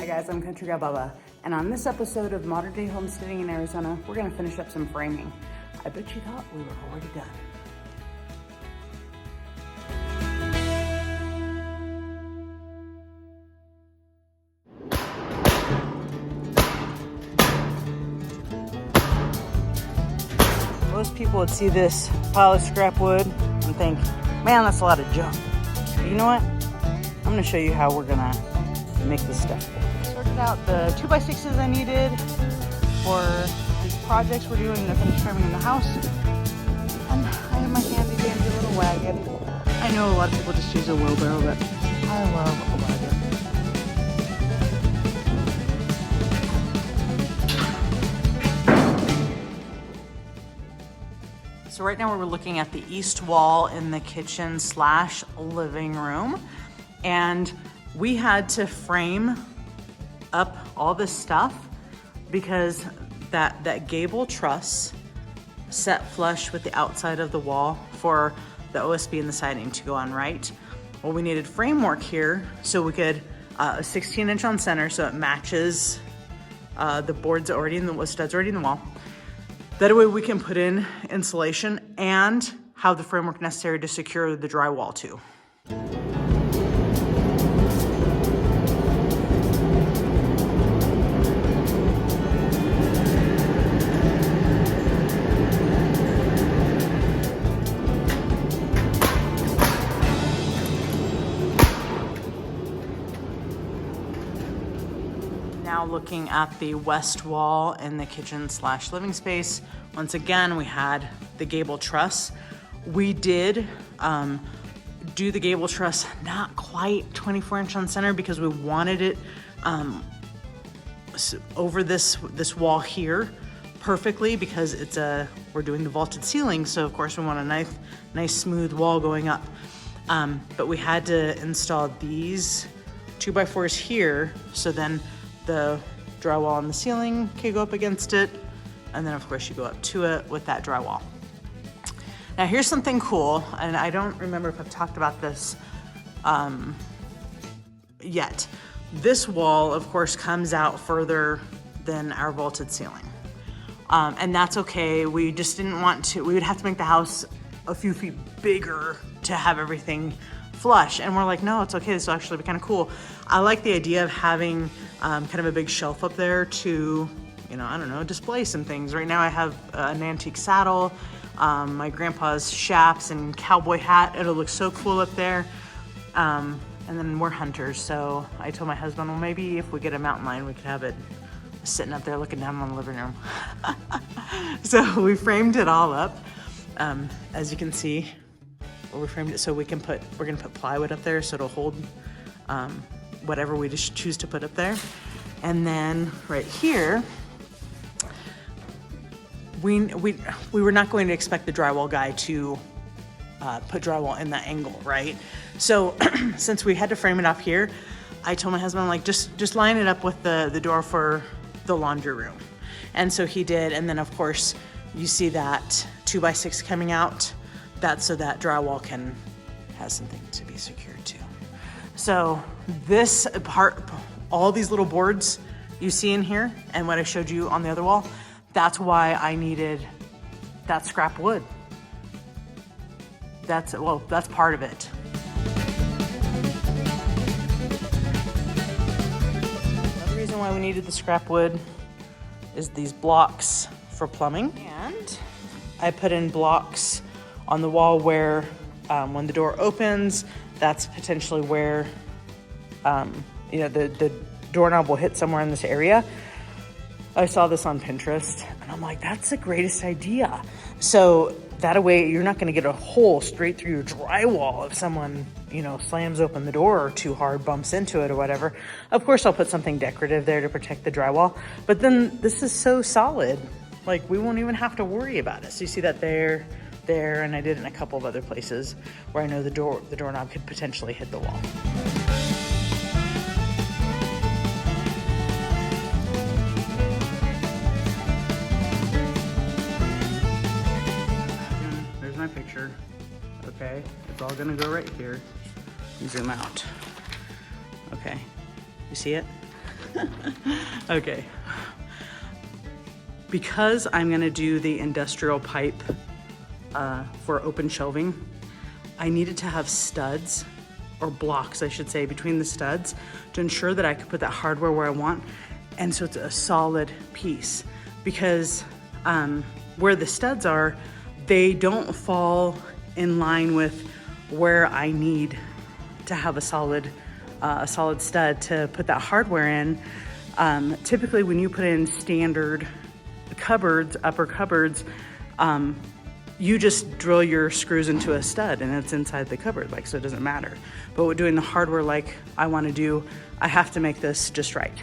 Hi guys, I'm Country Gal Bubba, and on this episode of Modern Day Homesteading in Arizona, we're gonna finish up some framing. I bet you thought we were already done. Most people would see this pile of scrap wood and think, man, that's a lot of junk. But you know what? I'm gonna show you how we're gonna make this stuff. Sorted out the 2x6s I needed for these projects we're doing to finish framing in the house. And I have my handy dandy little wagon. I know a lot of people just use a wheelbarrow, but I love a wagon. So right now we're looking at the east wall in the kitchen / living room. And we had to frame up all this stuff because that gable truss set flush with the outside of the wall for the OSB and the siding to go on right. Well, we needed framework here so we could, a 16-inch on center so it matches the boards already in the studs already in the wall. That way we can put in insulation and have the framework necessary to secure the drywall too. Now looking at the west wall in the kitchen / living space. Once again, we had the gable truss. We did do the gable truss not quite 24-inch on center because we wanted it over this wall here perfectly because we're doing the vaulted ceiling. So of course we want a nice smooth wall going up. But we had to install these 2x4s here. So then the drywall on the ceiling can go up against it. And then of course you go up to it with that drywall. Now here's something cool, and I don't remember if I've talked about this yet. This wall of course comes out further than our vaulted ceiling. And that's okay. We just didn't want to, we would have to make the house a few feet bigger to have everything flush. And we're like, no, it's okay. This will actually be kind of cool. I like the idea of having kind of a big shelf up there to, I don't know, display some things. Right now I have an antique saddle, my grandpa's chaps and cowboy hat. It'll look so cool up there. And then we're hunters. So I told my husband, well, maybe if we get a mountain lion, we could have it sitting up there looking down on the living room. So we framed it all up. As you can see, we framed it so we're gonna put plywood up there so it'll hold whatever we just choose to put up there. And then right here, we were not going to expect the drywall guy to put drywall in that angle, right? So since we had to frame it up here, I told my husband, like, just line it up with the door for the laundry room. And so he did. And then of course you see that 2x6 coming out. That's so that drywall has something to be secured to. So this part, all these little boards you see in here and what I showed you on the other wall, that's why I needed that scrap wood. That's part of it. Another reason why we needed the scrap wood is these blocks for plumbing. And I put in blocks on the wall where when the door opens, that's potentially where the doorknob will hit somewhere in this area. I saw this on Pinterest and I'm like, that's the greatest idea. So that way you're not gonna get a hole straight through your drywall if someone, slams open the door or too hard, bumps into it or whatever. Of course, I'll put something decorative there to protect the drywall, but then this is so solid, like we won't even have to worry about it. So you see that there, and I did it in a couple of other places where I know the doorknob could potentially hit the wall. There's my picture. Okay, it's all gonna go right here. Zoom out. Okay, you see it? Okay. Because I'm gonna do the industrial pipe for open shelving, I needed to have studs, or blocks I should say, between the studs to ensure that I could put that hardware where I want, and so it's a solid piece. Because where the studs are, they don't fall in line with where I need to have a solid stud to put that hardware in. Typically when you put in standard cupboards, upper cupboards, you just drill your screws into a stud and it's inside the cupboard, like, so it doesn't matter. But with doing the hardware like I want to do, I have to make this just right.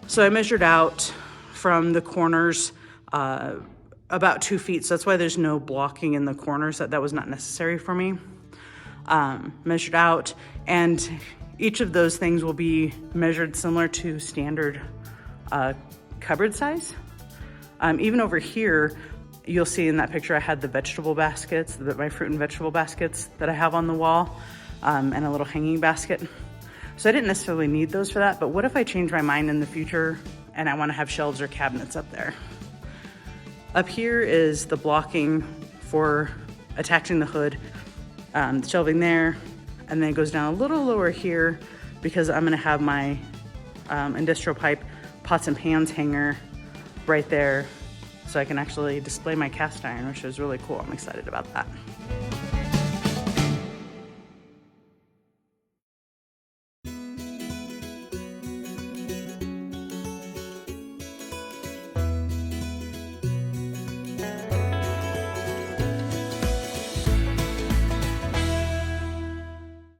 So I measured out from the corners about 2 feet. So that's why there's no blocking in the corners. That was not necessary for me. Measured out, and each of those things will be measured similar to standard cupboard size. Even over here, you'll see in that picture I had the vegetable baskets, my fruit and vegetable baskets that I have on the wall, and a little hanging basket. So I didn't necessarily need those for that, but what if I change my mind in the future and I want to have shelves or cabinets up there? Up here is the blocking for attaching the hood, the shelving there, and then it goes down a little lower here because I'm gonna have my industrial pipe pots and pans hanger right there, so I can actually display my cast iron, which is really cool. I'm excited about that.